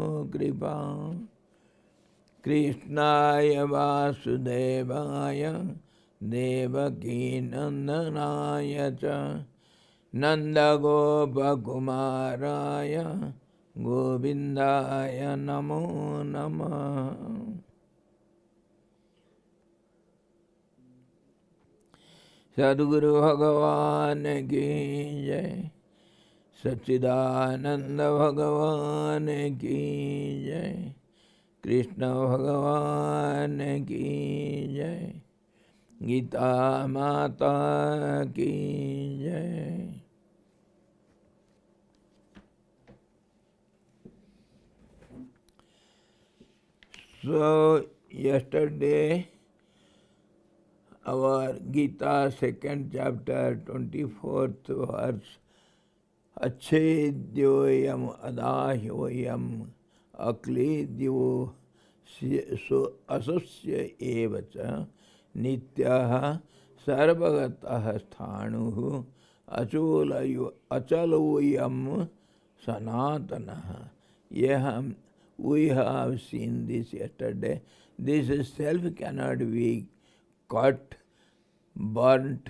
कृपा कृष्णाय वासुदेवाय देवकी नंदनाय च नन्दगोपकुमाराय गोविन्दाय नमो नमः। सद्गुरु भगवान की जय। सच्चिदानंद भगवान की जय। कृष्ण भगवान की जय। गीता माता की जय। So yesterday our Gita 2nd chapter 24th verse अच्छेद्योयम अदाह्योयम अक्लेद्यो असस्य एव च नित्यः सर्वगतः स्थाणुः अचलोयम सनातनः। We have seen this yesterday. This self cannot be cut, burnt,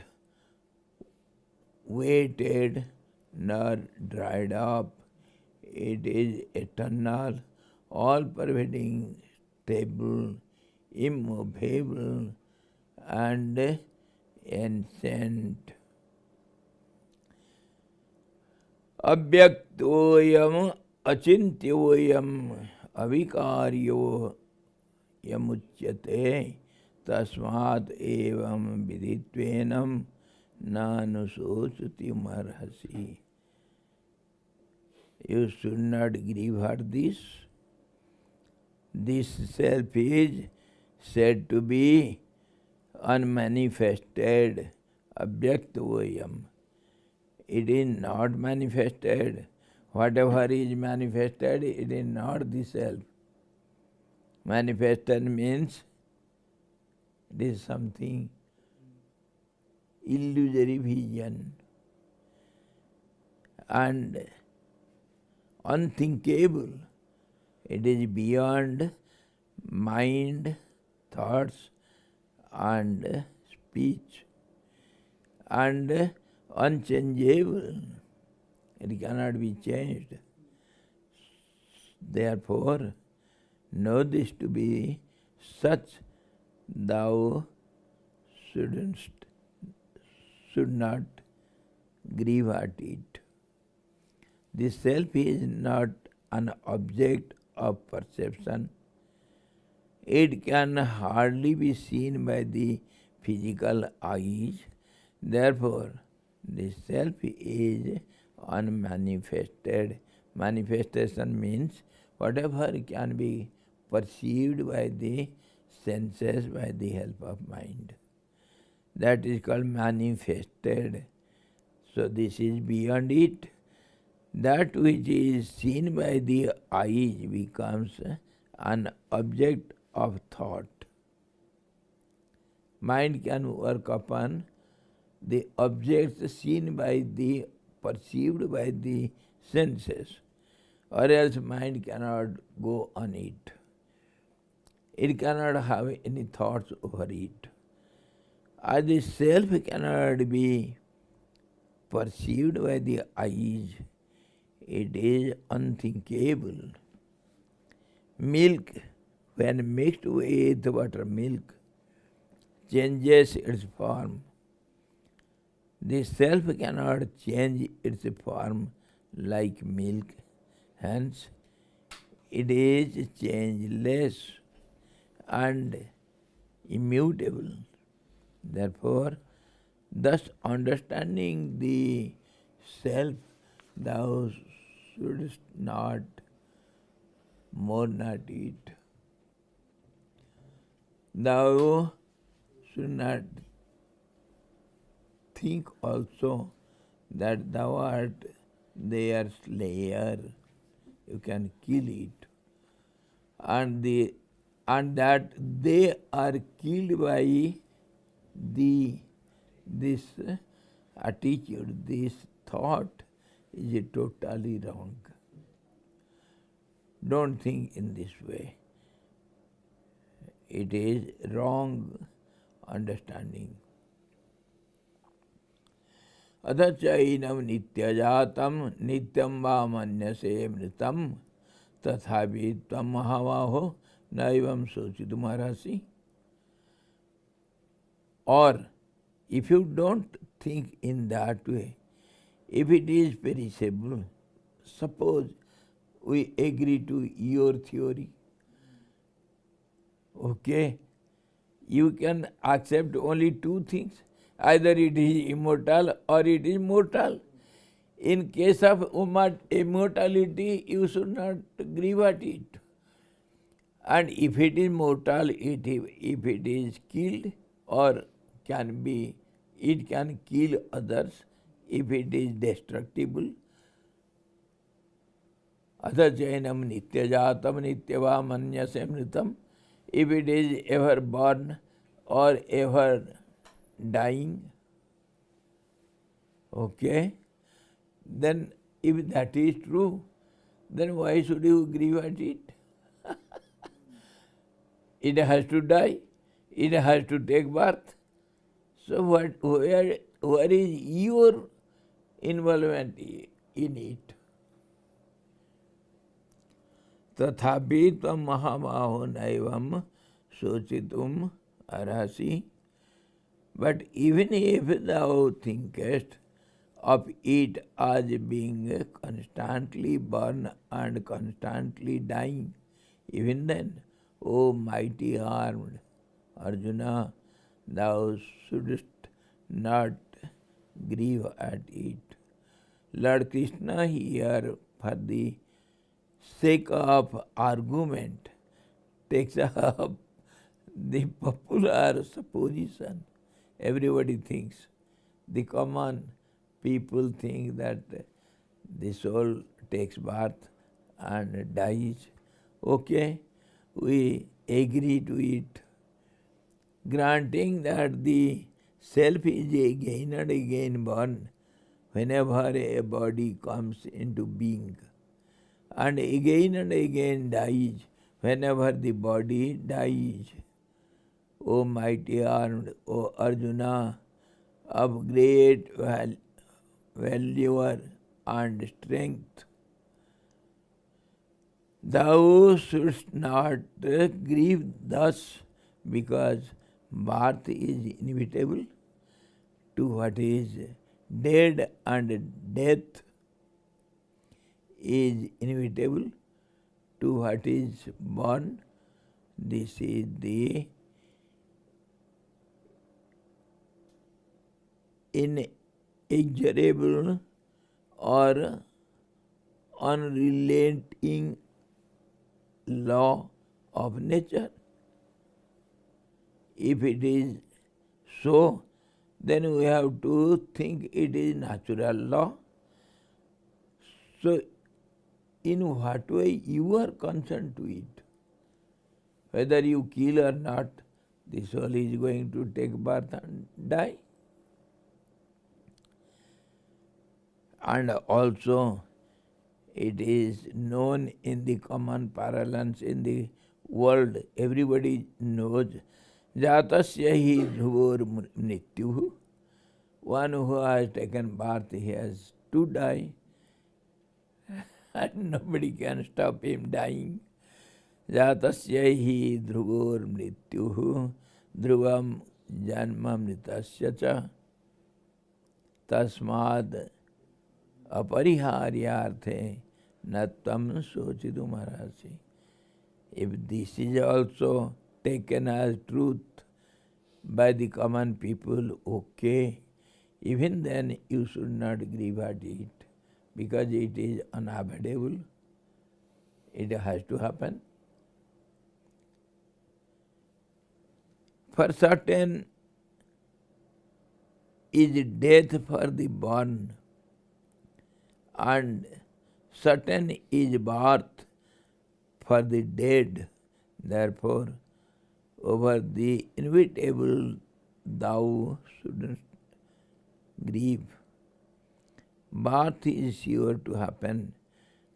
weighted, nor dried up. It is eternal, all-pervading, stable, immovable, and ancient. Abhyaktoyam achintyoyam avikaryo yamuchyate tasmat evam viditvenam nanusochati marhasi. You should not grieve at this. This self is said to be unmanifested, abhyaktoyam. It is not manifested. Whatever is manifested, it is not the self. Manifested means it is something illusory vision and unthinkable. It is beyond mind, thoughts and speech and unchangeable. It cannot be changed. Therefore, know this to be such, thou should not grieve at it. The self is not an object of perception. It can hardly be seen by the physical eyes. Therefore, the self is unmanifested. Manifestation means whatever can be perceived by the senses by the help of mind. That is called manifested. So this is beyond it. That which is seen by the eyes becomes an object of thought. Mind can work upon the objects seen by the, perceived by the senses, or else mind cannot go on it. It cannot have any thoughts over it. As the self cannot be perceived by the eyes, it is unthinkable. Milk, when mixed with buttermilk, changes its form. The self cannot change its form like milk, hence it is changeless and immutable. Therefore, thus understanding the self, thou shouldst not mourn at it. Thou should not think also that thou art their slayer, you can kill it, and that they are killed by this attitude, this thought is totally wrong. Don't think in this way. It is wrong understanding. Adhachainam nityajatam nityam va manyase mritam tathapi tvam mahavaho naivam sochidumarasi. Or, if you don't think in that way, if it is perishable, suppose we agree to your theory, okay, you can accept only two things. Either it is immortal or it is mortal. In case of immortality, you should not grieve at it. And if it is mortal, if it is killed or can be, it can kill others. If it is destructible, adhachainam nityajatam nityava manyase mritam. If it is ever born or ever dying, okay, then if that is true, then why should you grieve at it? It has to die, it has to take birth. So where is your involvement in it? Tathapi tvam mahamaho naivam sochitum arhasi. But even if thou thinkest of it as being constantly born and constantly dying, even then, O mighty armed Arjuna, thou shouldst not grieve at it. Lord Krishna here, for the sake of argument, takes up the popular supposition. Everybody thinks, the common people think that the soul takes birth and dies. Okay, we agree to it, granting that the self is again and again born whenever a body comes into being, and again dies whenever the body dies. O mighty armed, O Arjuna, of great valor and strength, thou shouldst not grieve thus, because birth is inevitable to what is dead and death is inevitable to what is born. This is the inexorable or unrelenting law of nature. If it is so, then we have to think it is natural law. So, in what way you are concerned to it? Whether you kill or not, the soul is going to take birth and die. And also, it is known in the common parlance in the world, everybody knows, Jatasya hi dhruvar mrityuh. One who has taken birth, he has to die. And nobody can stop him dying. Jatasya hi dhruvar mrityuh dhruvam janma mritasya cha tasmad apariharyarthe nattam sochidumarasi. If this is also taken as truth by the common people, okay, even then you should not grieve at it, because it is unavoidable. It has to happen. For certain is death for the born, and certain is birth for the dead. Therefore, over the inevitable thou shouldn't grieve. Birth is sure to happen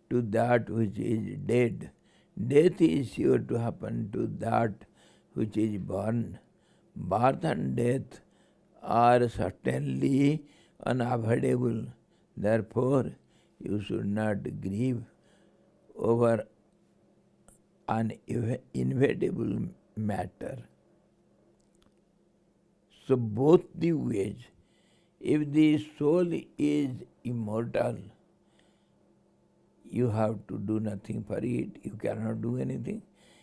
to that which is dead. Death is sure to happen to that which is born. Birth and death are certainly unavoidable. Therefore, you should not grieve over an inevitable matter. So both the ways, if the soul is immortal, you have to do nothing for it, you cannot do anything.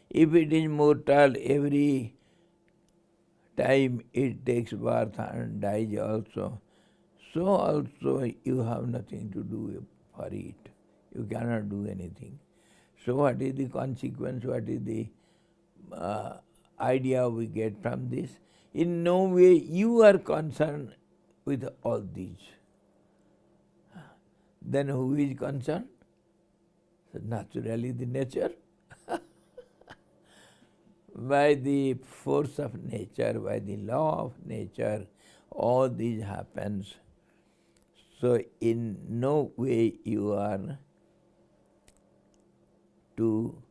If it is mortal, every time it takes birth and dies also, so also you have nothing to do for it. You cannot do anything. So what is the consequence? What is the idea we get from this? In no way you are concerned with all these. Then who is concerned? So naturally the nature. By the force of nature, by the law of nature, all this happens. So in no way you are to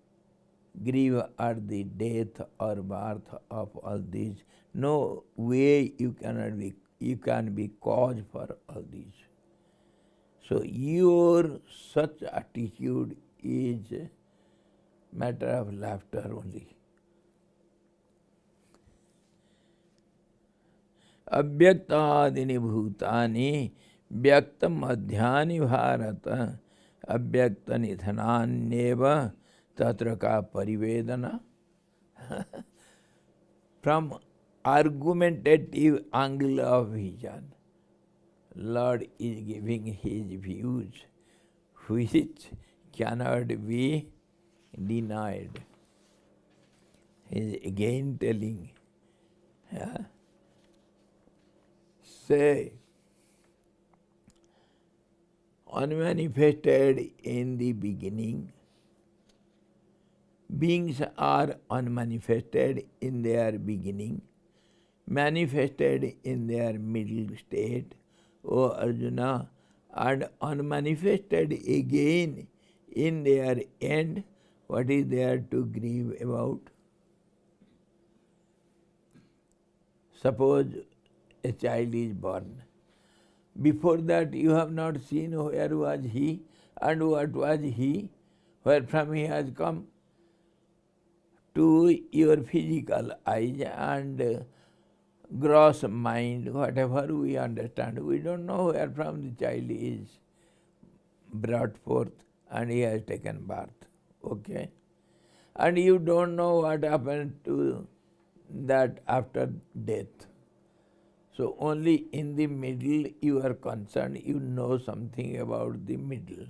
grieve at the death or birth of all these. No way you can be cause for all these. So your such attitude is matter of laughter only. Abhyaktadini bhutani vyakta madhyani bharata abhyakta nidhananyeva tatra ka parivedana. From argumentative angle of vision, Lord is giving his views which cannot be denied. He is again telling, say, unmanifested in the beginning, beings are unmanifested in their beginning, manifested in their middle state, O Arjuna, and unmanifested again in their end. What is there to grieve about? Suppose a child is born. Before that you have not seen where was he and what was he, where from he has come. To your physical eyes and gross mind, whatever we understand, we don't know where from the child is brought forth and he has taken birth. Okay? And you don't know what happened to that after death. So only in the middle you are concerned, you know something about the middle.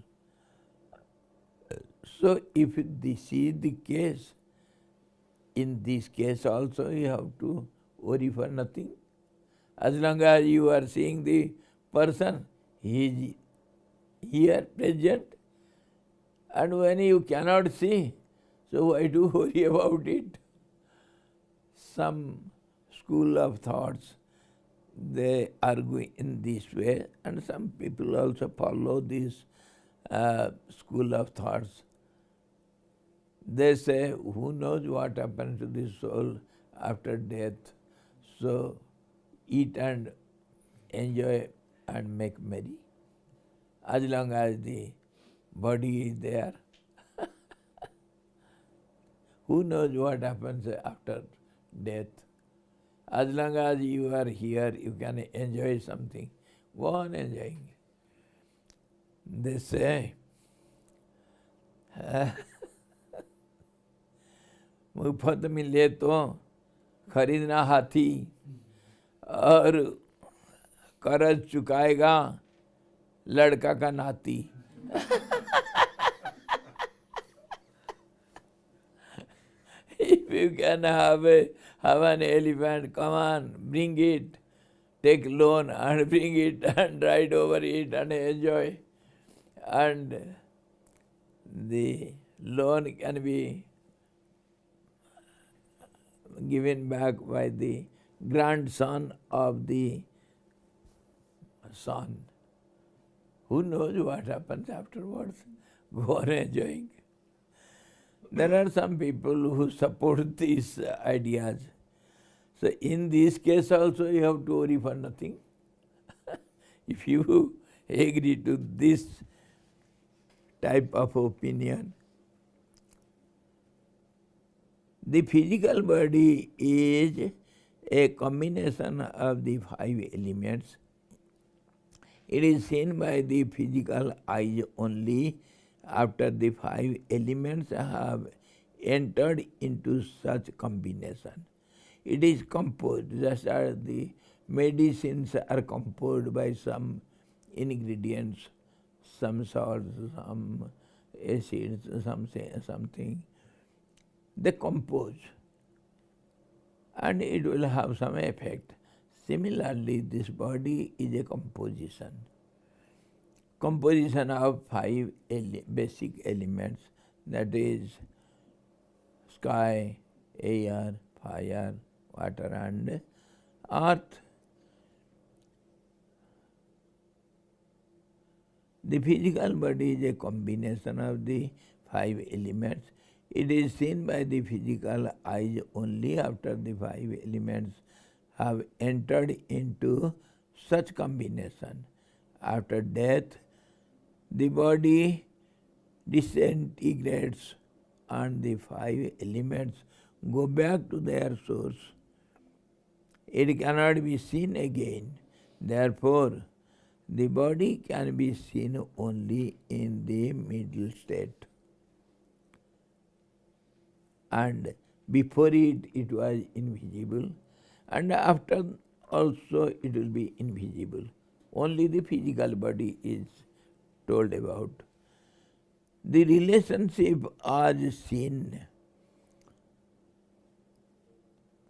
So if this is the case, in this case also you have to worry for nothing. As long as you are seeing the person, he is here present, and when you cannot see, so why do worry about it? Some school of thoughts, they argue in this way, and some people also follow this school of thoughts. They say, who knows what happens to the soul after death? So eat and enjoy and make merry, as long as the body is there. Who knows what happens after death? As long as you are here, you can enjoy something. Go on enjoying. They say, मुफ्त मिले तो खरीदना हाथी और कर्ज चुकाएगा लड़का का नाती. If you can have an elephant, come on, bring it, take loan and bring it and ride over it and enjoy. And the loan can be given back by the grandson of the son. Who knows what happens afterwards? Go on enjoying. There are some people who support these ideas. So in this case also you have to worry for nothing. If you agree to this type of opinion, the physical body is a combination of the five elements. It is seen by the physical eyes only after the five elements have entered into such combination. It is composed, just as the medicines are composed by some ingredients, some salts, some acids, something. They compose and it will have some effect. Similarly, this body is a composition. Composition of five basic elements, that is sky, air, fire, water and earth. The physical body is a combination of the five elements. It is seen by the physical eyes only after the five elements have entered into such combination. After death, the body disintegrates and the five elements go back to their source. It cannot be seen again. Therefore, the body can be seen only in the middle state. And before it was invisible, and after also it will be invisible. Only the physical body is told about. The relationship as seen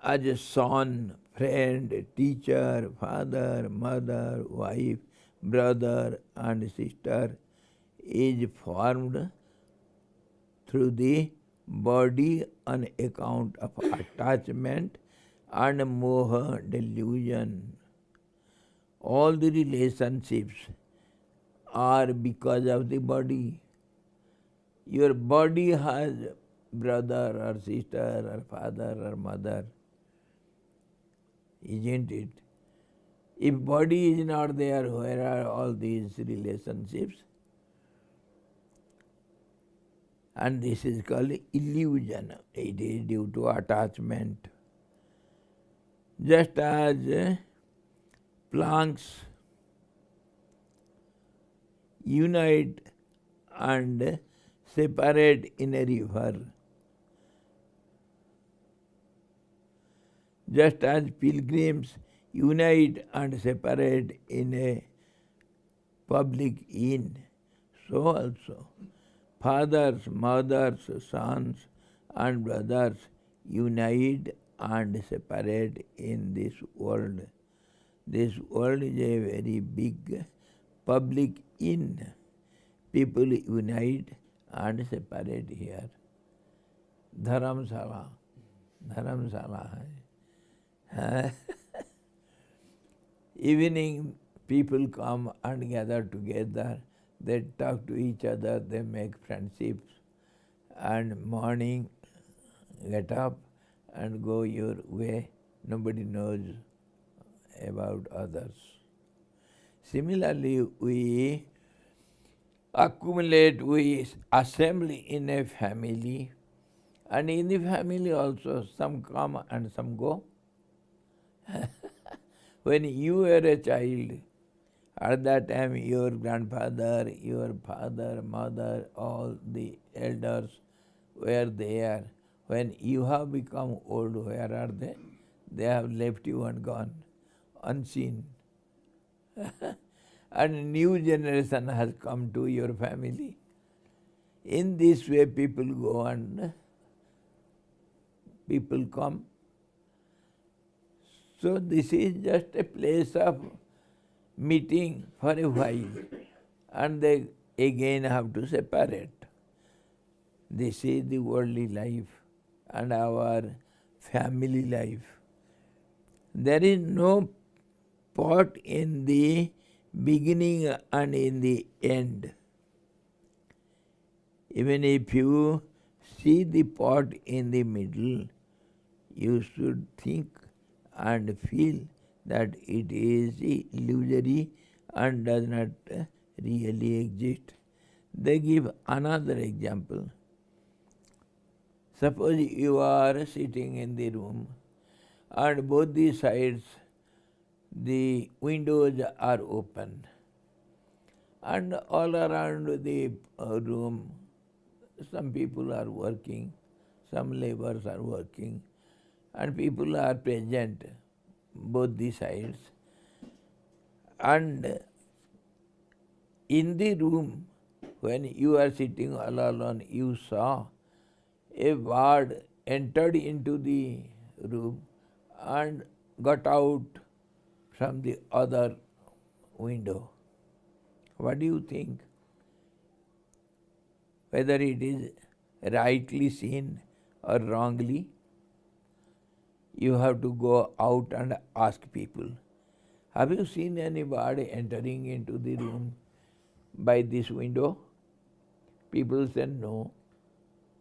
as a son, friend, teacher, father, mother, wife, brother and sister is formed through the body on account of attachment and moha delusion. All the relationships are because of the body. Your body has brother or sister or father or mother, isn't it? If body is not there, where are all these relationships? And this is called illusion. It is due to attachment. Just as planks unite and separate in a river, just as pilgrims unite and separate in a public inn, so also fathers, mothers, sons and brothers unite and separate in this world. This world is a very big public inn. People unite and separate here. Dharamsala hai. Evening people come and gather together, they talk to each other, they make friendships, and morning get up and go your way. Nobody knows about others. Similarly, we accumulate, we assemble in a family, and in the family also some come and some go. When you were a child, at that time your grandfather, your father, mother, all the elders were there. When you have become old, where are they? They have left you and gone, unseen. And new generation has come to your family. In this way people go and people come. So this is just a place of meeting for a while, and they again have to separate. This is the worldly life and our family life. There is no part in the beginning and in the end. Even if you see the pot in the middle, you should think and feel that it is illusory and does not really exist. They give another example. Suppose you are sitting in the room and both the sides, the windows are open, and all around the room, some people are working, some laborers are working, and people are present, both the sides. And in the room, when you are sitting all alone, you saw a bird entered into the room and got out from the other window. What do you think? Whether it is rightly seen or wrongly? You have to go out and ask people, have you seen anybody entering into the room by this window? People said, no,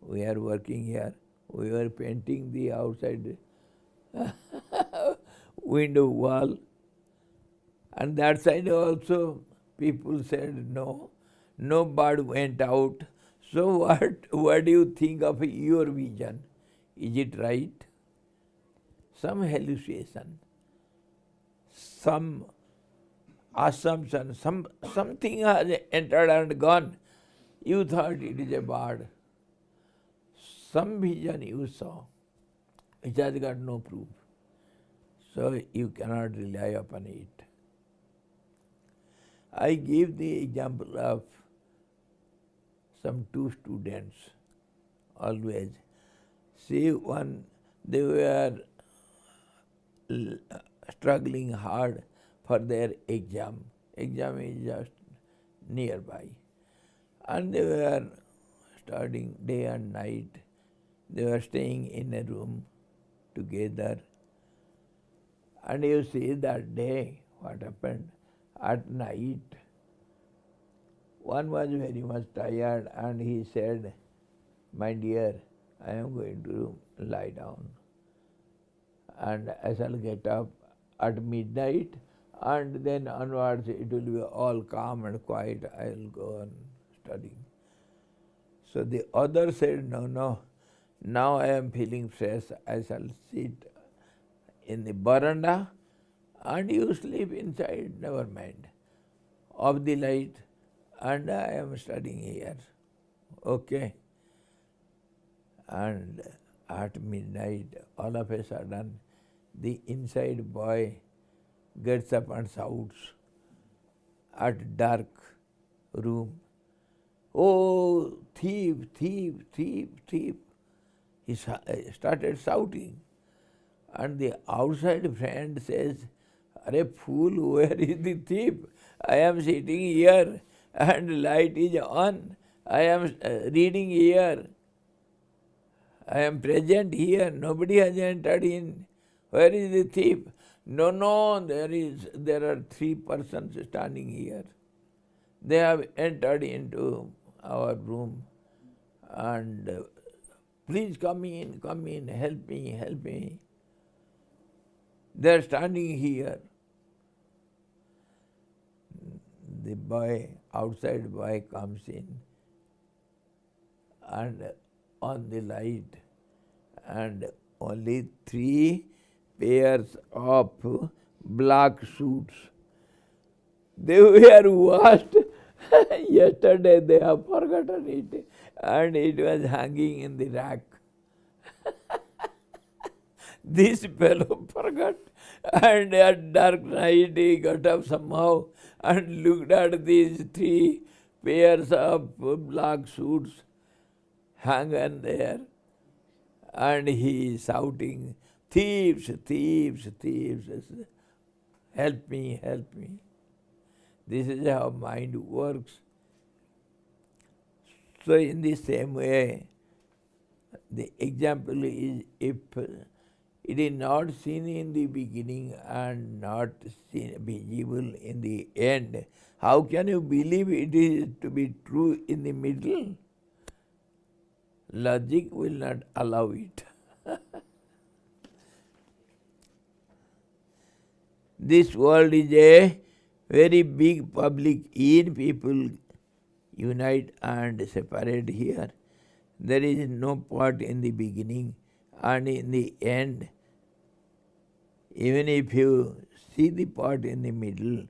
we are working here. We were painting the outside window wall. And that side also people said, no, no bird went out. So what do you think of your vision? Is it right? Some hallucination, some assumption, something has entered and gone. You thought it is a bird. Some vision you saw, which has got no proof. So you cannot rely upon it. I give the example of some two students always. See, one, they were struggling hard for their exam. Exam is just nearby. And they were studying day and night. They were staying in a room together. And you see that day, what happened? At night, one was very much tired and he said, my dear, I am going to lie down and I shall get up at midnight and then onwards it will be all calm and quiet. I will go on studying. So the other said, no, now I am feeling fresh. I shall sit in the veranda and you sleep inside, never mind. Off the light and I am studying here. Okay. And at midnight, all of a sudden, the inside boy gets up and shouts at dark room, oh, thief, thief, thief, thief. He started shouting. And the outside friend says, "Arey fool, where is the thief? I am sitting here and light is on. I am reading here. I am present here. Nobody has entered in. Where is the thief?" No, there are 3 persons standing here. They have entered into our room and please come in, help me, help me. They are standing here. The boy, outside boy comes in and on the light and only 3 pairs of black suits. They were washed. Yesterday they have forgotten it and it was hanging in the rack. This fellow forgot and at dark night he got up somehow and looked at these 3 pairs of black suits hanging there and he is shouting, "Thieves, thieves, thieves, help me, help me." This is how mind works. So in the same way, the example is if it is not seen in the beginning and not visible in the end, how can you believe it is to be true in the middle? Logic will not allow it. This world is a very big public in people unite and separate here. There is no part in the beginning and in the end. Even if you see the part in the middle,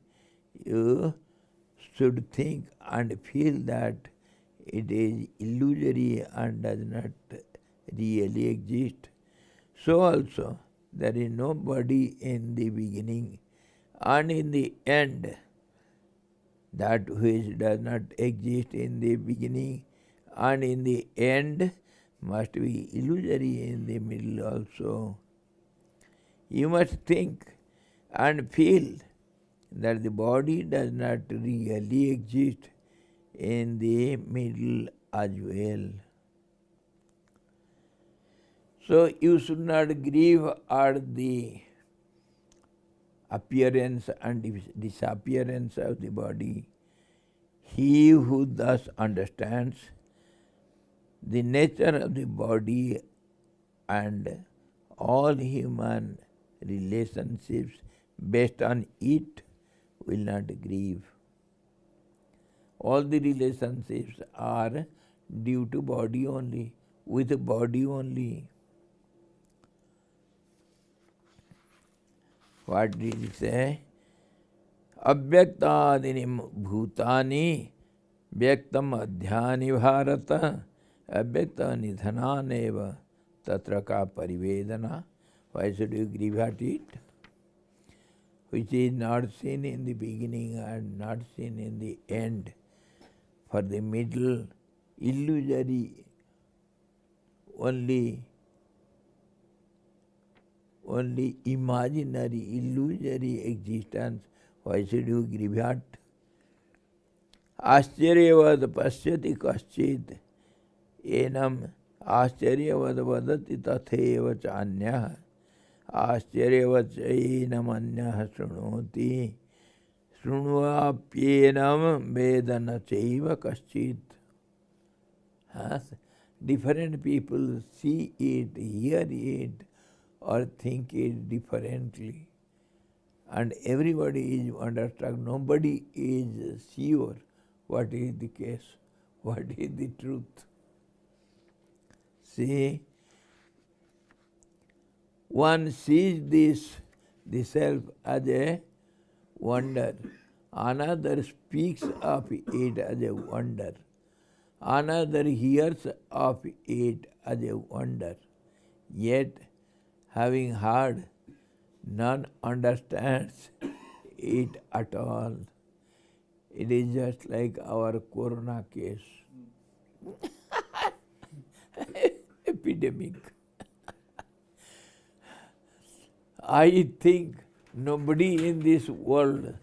you should think and feel that it is illusory and does not really exist. So also, there is no body in the beginning and in the end. That which does not exist in the beginning and in the end must be illusory in the middle also. You must think and feel that the body does not really exist in the middle as well. So you should not grieve at the appearance and disappearance of the body. He who thus understands the nature of the body and all human relationships based on it will not grieve. All the relationships are due to body only, with the body only. What did he say? Abhyaktadini bhutani vyaktam adhyani bharata abhyakta nidhananeva tatra ka parivedana. Why should you grieve at it? Which is not seen in the beginning and not seen in the end. For the middle, illusory, only imaginary, illusory existence. Why should you grieve at? Ascharyevad pasyati kaschid enam ascharyevad vadati tatheva chanyah ascharyevad chainam anyah shrunoti shrunvapyenam vedana chaiva kaschid. Different people see it, hear it, or think it differently. And everybody is wonderstruck. Nobody is sure what is the case, what is the truth. See, one sees the self as a wonder. Another speaks of it as a wonder. Another hears of it as a wonder. Yet, having heard, none understands it at all. It is just like our corona case. Epidemic. I think nobody in this world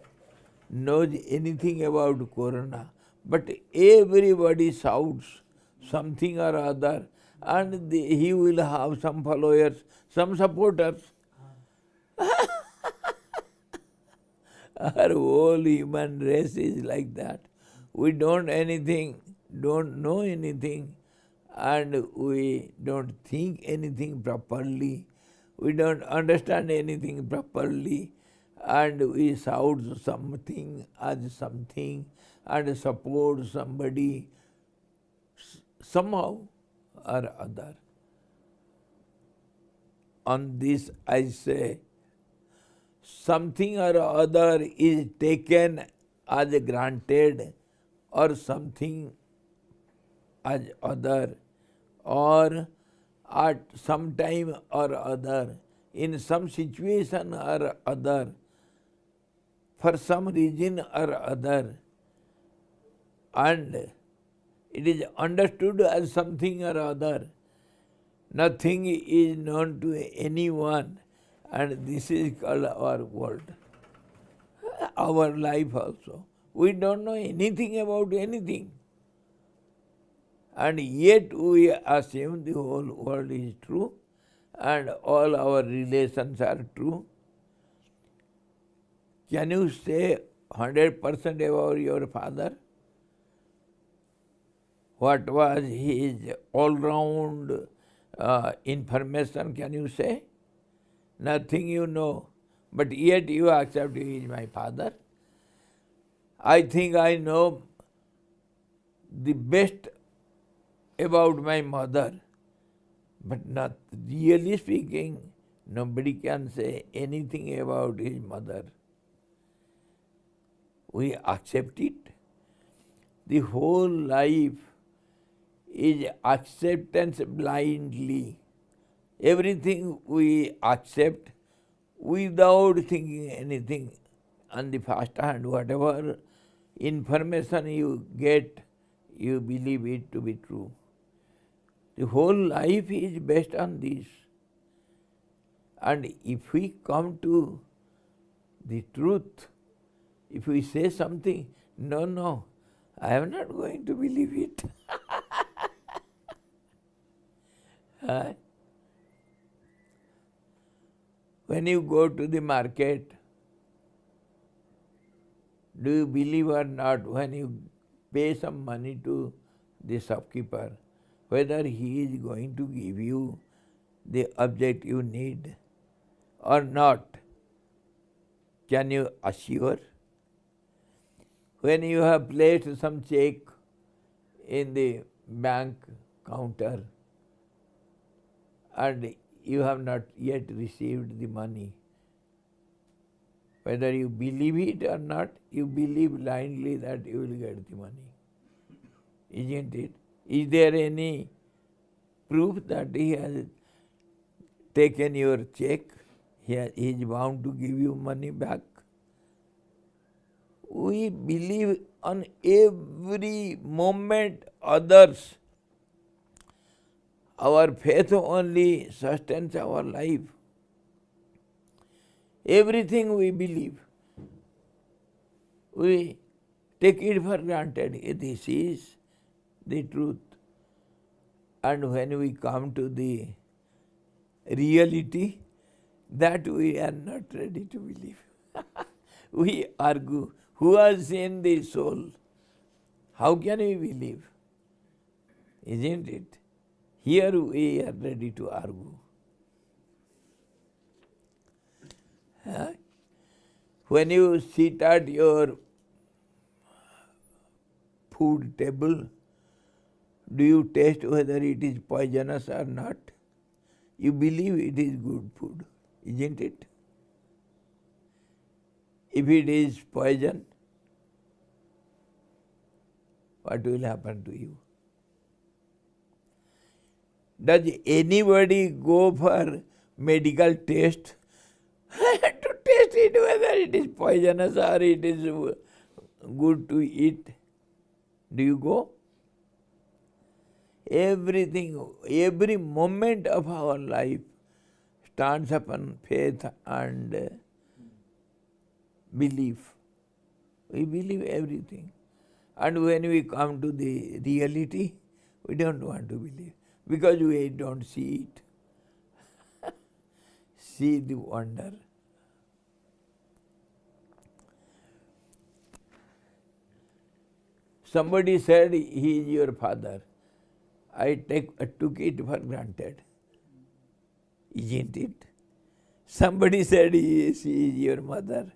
knows anything about corona, but everybody shouts something or other, and he will have some followers, some supporters. Our whole human race is like that. We don't know anything, and we don't think anything properly. We don't understand anything properly, and we shout something as something and support somebody somehow or other. On this I say, something or other is taken as granted, or something as other, or at some time or other, in some situation or other, for some reason or other, and it is understood as something or other. Nothing is known to anyone, and this is called our world. Our life also. We don't know anything about anything. And yet we assume the whole world is true and all our relations are true. Can you say 100% about your father? what was his all-round information, can you say? Nothing you know, but yet you accept he is my father. I think I know the best about my mother, but not really speaking, nobody can say anything about his mother. We accept it. The whole life is acceptance blindly. Everything we accept without thinking anything. On the first hand, whatever information you get, you believe it to be true. The whole life is based on this. And if we come to the truth, if we say something, no, I am not going to believe it. When you go to the market, do you believe or not, when you pay some money to the shopkeeper, whether he is going to give you the object you need or not? Can you assure? When you have placed some check in the bank counter and you have not yet received the money, whether you believe it or not, you believe blindly that you will get the money. Isn't it? Is there any proof that he has taken your check? He is bound to give you money back. We believe on every moment others. Our faith only sustains our life. Everything we believe, we take it for granted. This is the truth. And when we come to the reality, that we are not ready to believe. We argue. Who has seen the soul? How can we believe? Isn't it? Here we are ready to argue. When you sit at your food table, do you taste whether it is poisonous or not? You believe it is good food, isn't it? If it is poison, what will happen to you? Does anybody go for medical test to test it whether it is poisonous or it is good to eat? Do you go? Everything, every moment of our life stands upon faith and belief. We believe everything. And when we come to the reality, we don't want to believe because we don't see it. See the wonder. Somebody said he is your father. I took it for granted. Isn't it? Somebody said she is your mother.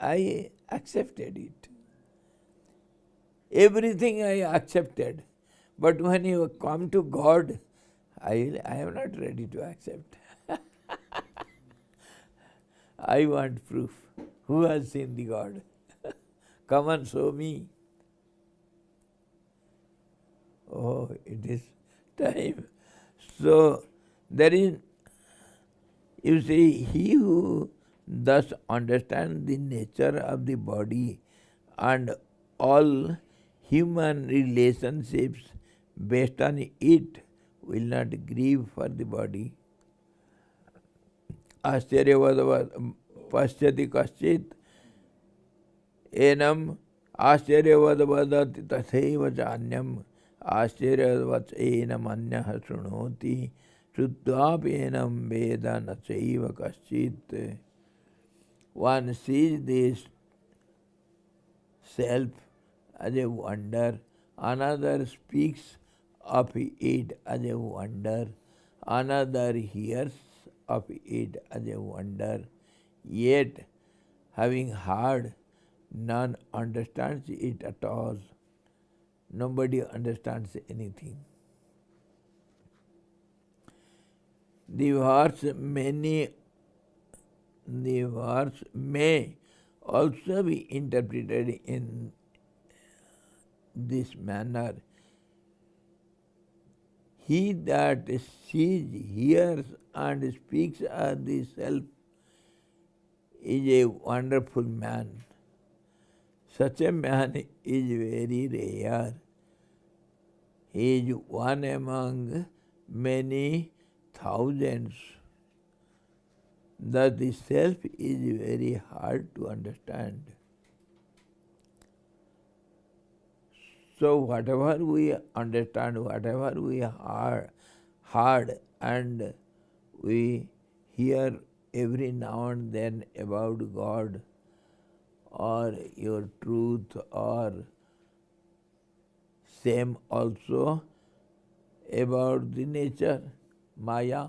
I accepted it. Everything I accepted. But when you come to God, I am not ready to accept. I want proof. Who has seen the God? Come and show me. Oh, it is time. So, there is, you see, he who thus understands the nature of the body and all human relationships based on it will not grieve for the body. Ascharya pasyati kaschit enam ascharya vadati tatheva chanyam आश्चर्यवत् एनम अन्यः शृणोति श्रुत्वापि annum वेद न चैव कश्चित्. One sees this self as a wonder Another speaks of it as a wonder, another hears of it as a wonder, yet having heard, none understands it at all. Nobody understands anything. The verse may also be interpreted in this manner. He that sees, hears and speaks as the self is a wonderful man. Such a man is very rare. He is one among many thousands. Thus the self is very hard to understand. So whatever we understand, whatever we heard and we hear every now and then about God or your truth or same also about the nature, Maya,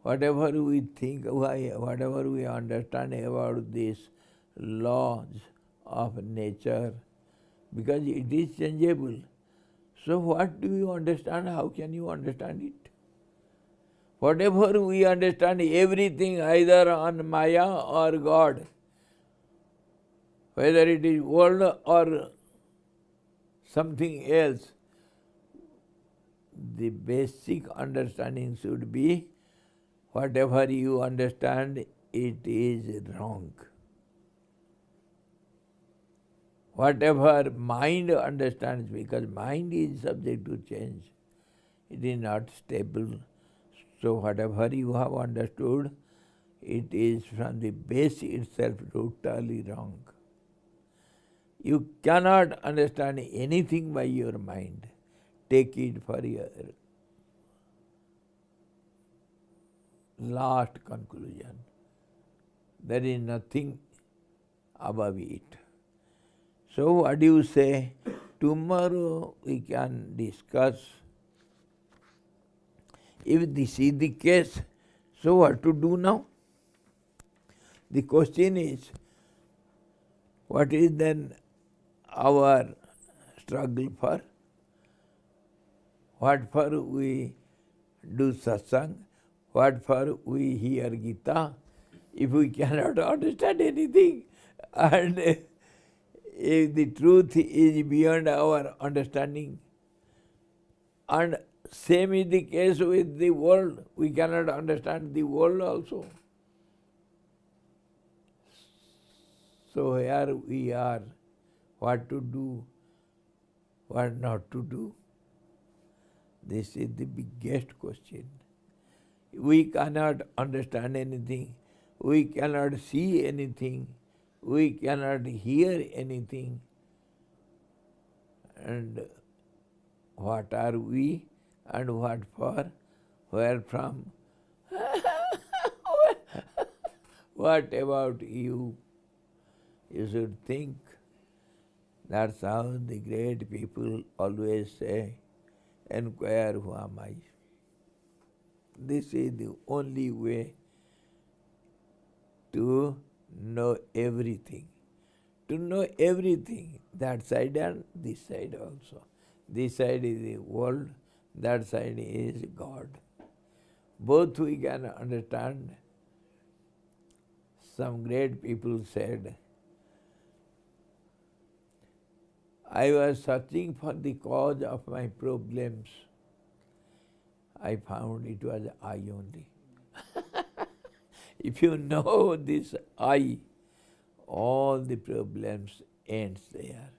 whatever we think, whatever we understand about these laws of nature, because it is changeable. So what do you understand? How can you understand it? Whatever we understand, everything either on Maya or God, whether it is world or something else, the basic understanding should be whatever you understand, it is wrong. Whatever mind understands, because mind is subject to change, it is not stable. So whatever you have understood, it is from the base itself totally wrong. You cannot understand anything by your mind. Take it for your last conclusion. There is nothing above it. So what do you say? Tomorrow we can discuss. If this is the case, so what to do now? The question is, what is then our struggle for? What for we do satsang? What for we hear Gita? If we cannot understand anything, and if the truth is beyond our understanding, and same is the case with the world, we cannot understand the world also. So here we are, what to do, what not to do. This is the biggest question. We cannot understand anything, we cannot see anything, we cannot hear anything. And what are we and what for? Where from? What about you? You should think. That's how the great people always say, inquire who am I. This is the only way to know everything. To know everything, that side and this side also. This side is the world, that side is God. Both we can understand. Some great people said, I was searching for the cause of my problems. I found it was I only. If you know this I, all the problems ends there.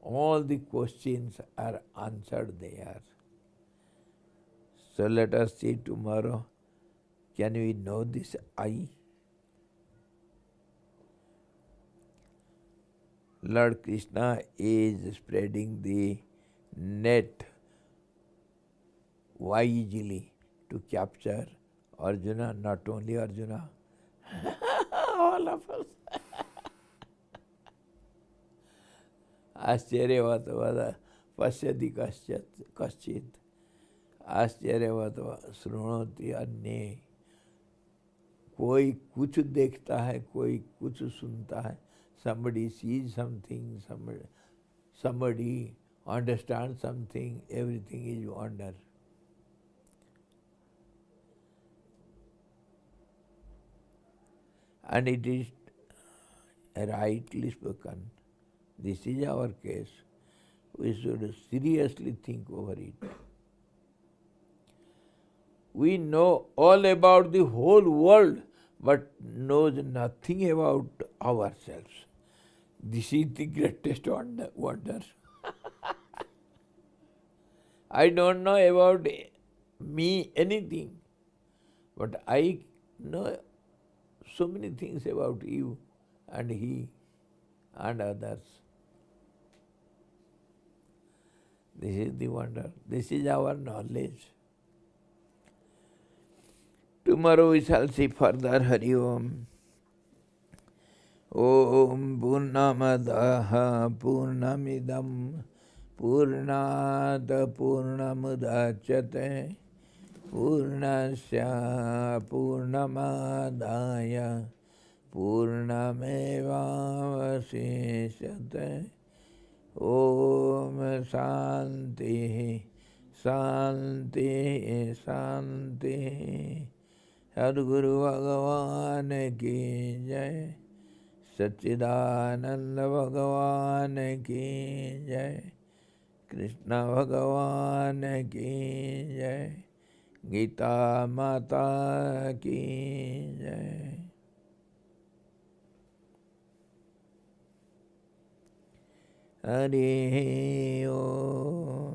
All the questions are answered there. So let us see tomorrow, can we know this I? Lord Krishna is spreading the net wisely to capture Arjuna, not only Arjuna, all of us. आश्चर्यवत वद पश्यति कश्चित् आश्चर्यवत शृणोति अन्ये। कोई कुछ देखता है, कोई कुछ सुनता है. Somebody sees something, somebody understands something, everything is wonder. And it is rightly spoken. This is our case. We should seriously think over it. We know all about the whole world, but knows nothing about ourselves. This is the greatest wonder. I don't know about me anything, but I know so many things about you and he and others. This is the wonder. This is our knowledge. Tomorrow we shall see further. Hari Om. Om Purnamadaha Purnamidam Purnata Purnamudachyate Purnasya Purnamadaya Purnamevavaseshyate. Om Shanti Shanti Shanti. Sadguru Bhagavan ki jai. Satchidananda Bhagavan ki jai. Krishna Bhagavan ki jai. Gita Mata ki jai. Hari Om.